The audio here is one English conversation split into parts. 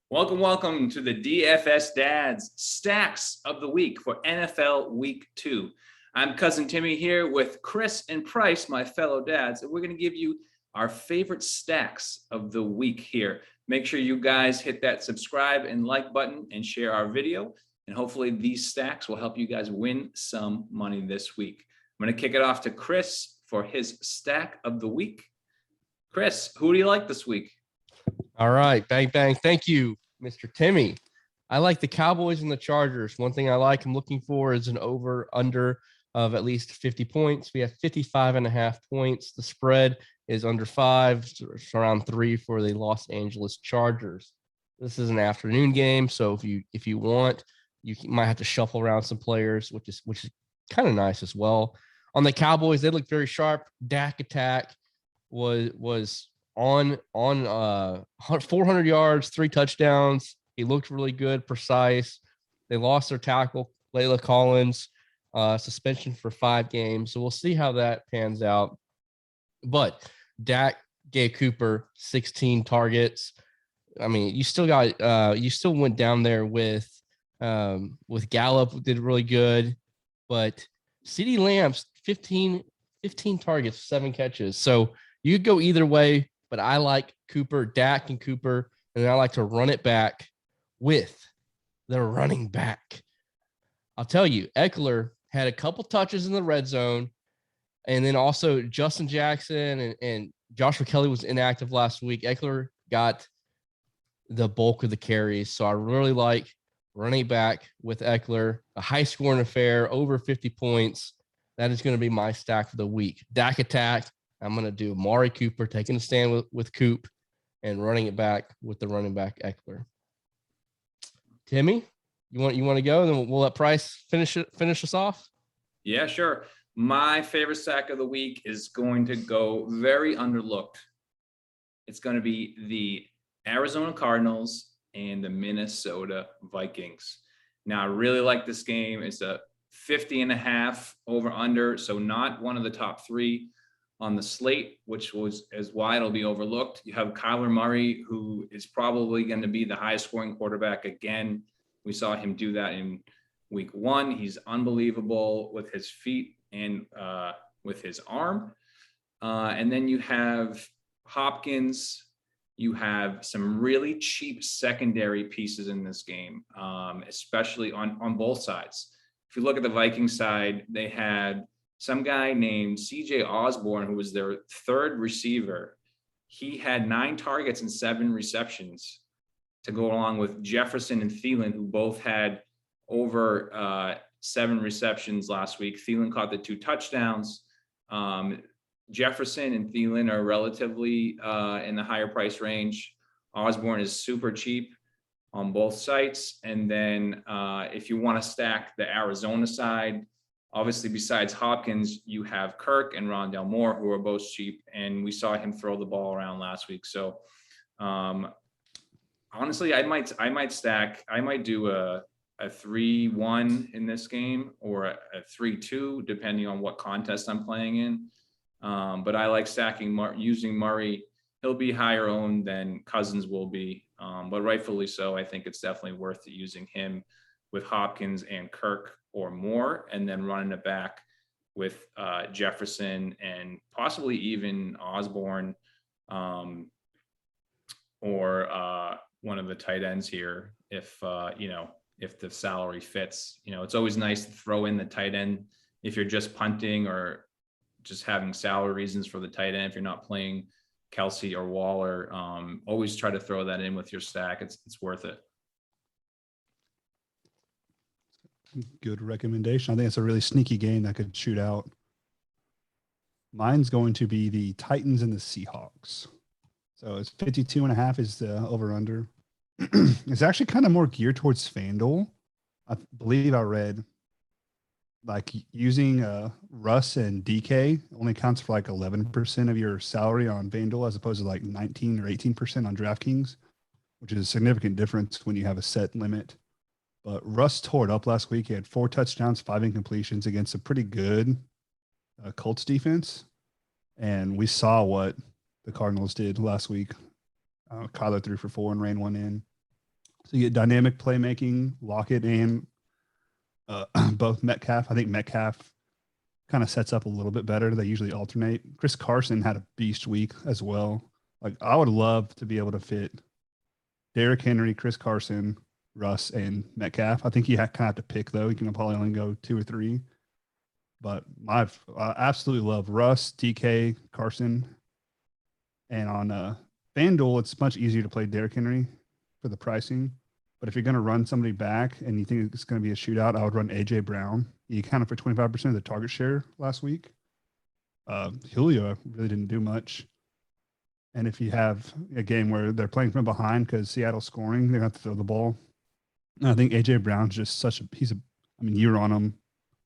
Welcome to the DFS Dads Stacks of the Week for NFL Week 2. I'm Cousin Timmy here with Chris and Price, my fellow dads, and we're going to give you our favorite stacks of the week here. Make sure you guys hit that subscribe and like button and share our video, and hopefully these stacks will help you guys win some money this week. I'm going to kick it off to Chris for his stack of the week. Chris, who do you like this week? All right, bang, bang. Thank you, Mr. Timmy. I like the Cowboys and the Chargers. One thing I'm looking for is an over-under of at least 50 points. We have 55.5 points. The spread is under 5. It's around 3 for the Los Angeles Chargers. This is an afternoon game, so if you want, you might have to shuffle around some players, which is kind of nice as well. On the Cowboys, they look very sharp. Dak attack was on 400 yards, 3 touchdowns. He looked really good, precise. They lost their tackle, Layla Collins, suspension for 5 games. So we'll see how that pans out. But Dak gave Cooper 16 targets. I mean, you still went down there with Gallup, did really good, but CeeDee Lamb's 15 targets, 7 catches. So you could go either way. But I like Dak and Cooper, and I like to run it back with the running back. I'll tell you, Eckler had a couple touches in the red zone, and then also Justin Jackson and Joshua Kelly was inactive last week. Eckler got the bulk of the carries, so I really like running back with Eckler, a high-scoring affair, over 50 points. That is going to be my stack for the week. Dak attack. I'm going to do Amari Cooper, taking a stand with Coop, and running it back with the running back Eckler. Timmy, you want to go? Then we'll let Price finish us off. Yeah, sure. My favorite stack of the week is going to go very underlooked. It's going to be the Arizona Cardinals and the Minnesota Vikings. Now, I really like this game. It's a 50.5 over under, so not one of the top 3 on the slate, which is why it'll be overlooked. You have Kyler Murray, who is probably going to be the highest scoring quarterback again. We saw him do that in week 1. He's unbelievable with his feet and with his arm. And then you have Hopkins. You have some really cheap secondary pieces in this game, especially on both sides. If you look at the Vikings side, they had some guy named CJ Osborne, who was their 3rd receiver. He had 9 targets and 7 receptions to go along with Jefferson and Thielen, who both had over 7 receptions last week. Thielen caught the 2 touchdowns. Jefferson and Thielen are relatively in the higher price range. Osborne is super cheap on both sites. And then if you want to stack the Arizona side, obviously, besides Hopkins, you have Kirk and Rondale Moore, who are both cheap, and we saw him throw the ball around last week. So, honestly, I might do a 3-1 in this game or a 3-2, depending on what contest I'm playing in. But I like stacking using Murray. He'll be higher owned than Cousins will be, but rightfully so. I think it's definitely worth using him with Hopkins and Kirk or more, and then running it back with Jefferson and possibly even Osborne or one of the tight ends here if the salary fits. It's always nice to throw in the tight end if you're just punting or just having salary reasons for the tight end. If you're not playing Kelsey or Waller, always try to throw that in with your stack. It's worth it. Good recommendation. I think it's a really sneaky game that could shoot out. Mine's going to be the Titans and the Seahawks. So it's 52.5 is the over-under. It's actually kind of more geared towards FanDuel. I believe I read like using Russ and DK only counts for like 11% of your salary on FanDuel as opposed to like 19 or 18% on DraftKings, which is a significant difference when you have a set limit. But Russ tore it up last week. He had 4 touchdowns, 5 incompletions against a pretty good Colts defense. And we saw what the Cardinals did last week. Kyler threw for 4 and ran 1 in. So you get dynamic playmaking, Lockett and both Metcalf. I think Metcalf kind of sets up a little bit better. They usually alternate. Chris Carson had a beast week as well. Like I would love to be able to fit Derrick Henry, Chris Carson, Russ, and Metcalf. I think you kind of have to pick though. You can probably only go 2 or 3. But I absolutely love Russ, DK, Carson, and on FanDuel it's much easier to play Derrick Henry for the pricing. But if you're going to run somebody back and you think it's going to be a shootout, I would run AJ Brown. He accounted for 25% of the target share last week. Julio really didn't do much. And if you have a game where they're playing from behind because Seattle's scoring, they're going to have to throw the ball. And I think AJ Brown's just you were on him,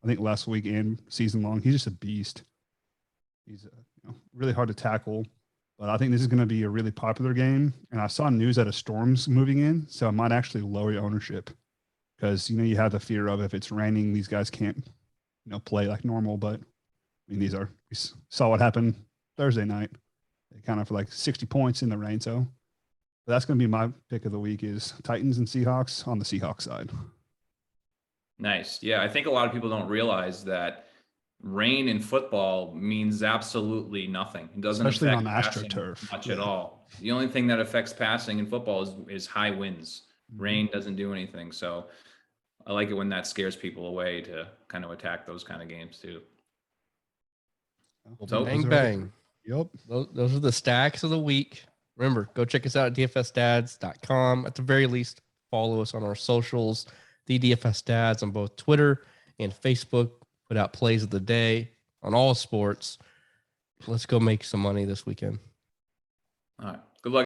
I think last week and season long. He's just a beast. He's really hard to tackle. But I think this is going to be a really popular game. And I saw news that a storm's moving in, so I might actually lower your ownership because, you have the fear of if it's raining, these guys can't, play like normal. But, we saw what happened Thursday night. They kind of for like 60 points in the rain. So that's going to be my pick of the week is Titans and Seahawks on the Seahawks side. Nice. Yeah, I think a lot of people don't realize that rain in football means absolutely nothing. It doesn't Especially affect on passing AstroTurf. much at all. The only thing that affects passing in football is high winds. Rain doesn't do anything. So I like it when that scares people away to kind of attack those kind of games too. So Bang, bang. Yep. Those are the stacks of the week. Remember, go check us out at dfsdads.com. At the very least, follow us on our socials, the DFS Dads on both Twitter and Facebook. Put out plays of the day on all sports. Let's go make some money this weekend. all right. Good luck.